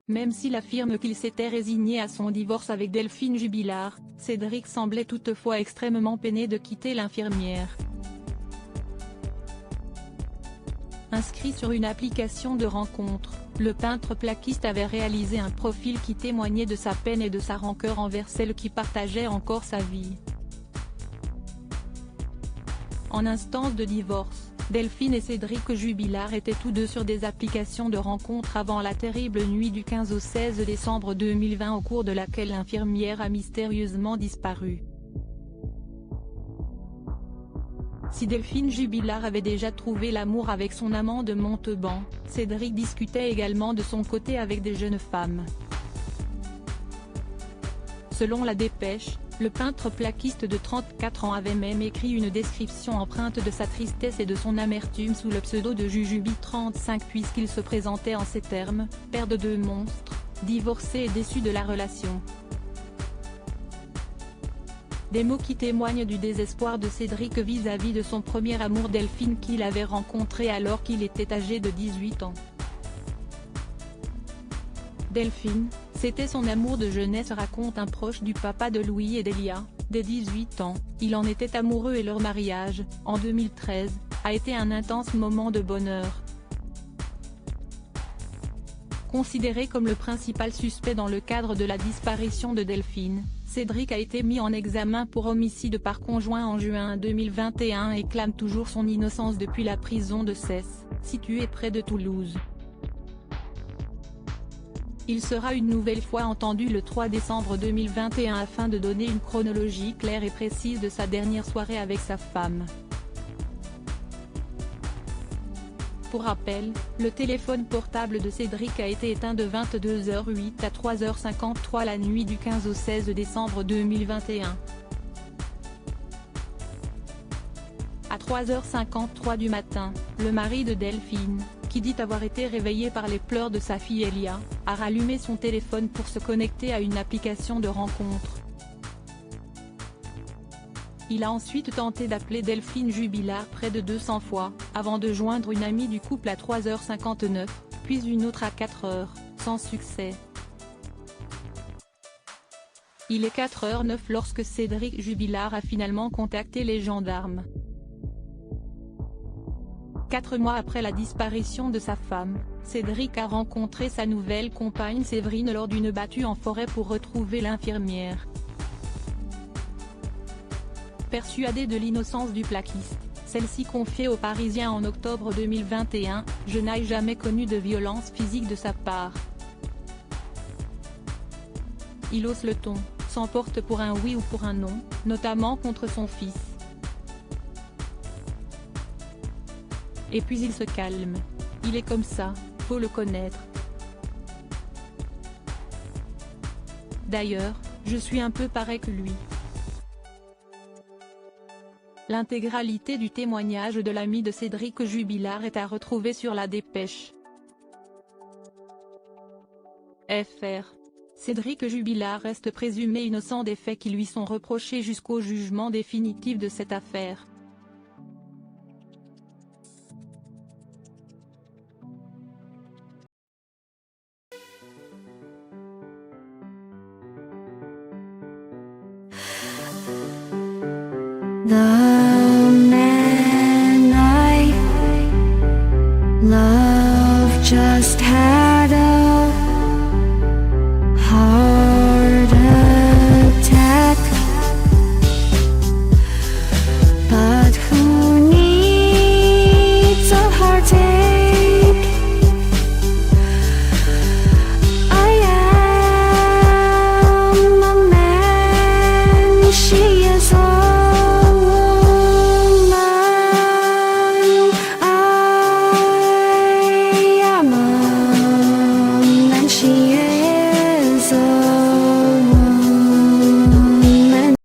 Même s'il affirme qu'il s'était résigné à son divorce avec Delphine Jubilard, Cédric semblait toutefois extrêmement peiné de quitter l'infirmière. Inscrit sur une application de rencontre, le peintre plaquiste avait réalisé un profil qui témoignait de sa peine et de sa rancœur envers celle qui partageait encore sa vie. En instance de divorce, Delphine et Cédric Jubilard étaient tous deux sur des applications de rencontre avant la terrible nuit du 15 au 16 décembre 2020 au cours de laquelle l'infirmière a mystérieusement disparu. Si Delphine Jubilard avait déjà trouvé l'amour avec son amant de Montauban, Cédric discutait également de son côté avec des jeunes femmes. Selon la dépêche, le peintre plaquiste de 34 ans avait même écrit une description empreinte de sa tristesse et de son amertume sous le pseudo de Jujubi 35 puisqu'il se présentait en ces termes, père de 2 monstres, divorcé et déçu de la relation. Des mots qui témoignent du désespoir de Cédric vis-à-vis de son premier amour Delphine qu'il avait rencontré alors qu'il était âgé de 18 ans. Delphine, c'était son amour de jeunesse raconte un proche du papa de Louis et d'Elia, dès 18 ans, il en était amoureux et leur mariage, en 2013, a été un intense moment de bonheur. Considéré comme le principal suspect dans le cadre de la disparition de Delphine, Cédric a été mis en examen pour homicide par conjoint en juin 2021 et clame toujours son innocence depuis la prison de Cesse, située près de Toulouse. Il sera une nouvelle fois entendu le 3 décembre 2021 afin de donner une chronologie claire et précise de sa dernière soirée avec sa femme. Pour rappel, le téléphone portable de Cédric a été éteint de 22h08 à 3h53 la nuit du 15 au 16 décembre 2021. À 3h53 du matin, le mari de Delphine, qui dit avoir été réveillé par les pleurs de sa fille Elia, a rallumé son téléphone pour se connecter à une application de rencontre. Il a ensuite tenté d'appeler Delphine Jubilard près de 200 fois, avant de joindre une amie du couple à 3h59, puis une autre à 4h, sans succès. Il est 4h09 lorsque Cédric Jubilard a finalement contacté les gendarmes. 4 mois après la disparition de sa femme, Cédric a rencontré sa nouvelle compagne Séverine lors d'une battue en forêt pour retrouver l'infirmière. Persuadée de l'innocence du plaquiste, celle-ci confiait aux Parisiens en octobre 2021 « Je n'ai jamais connu de violence physique de sa part. Il hausse le ton, s'emporte pour un oui ou pour un non, notamment contre son fils. Et puis il se calme. Il est comme ça, faut le connaître. D'ailleurs, je suis un peu pareil que lui. » L'intégralité du témoignage de l'ami de Cédric Jubilard est à retrouver sur la dépêche. Fr. Cédric Jubilard reste présumé innocent des faits qui lui sont reprochés jusqu'au jugement définitif de cette affaire. The man I love just had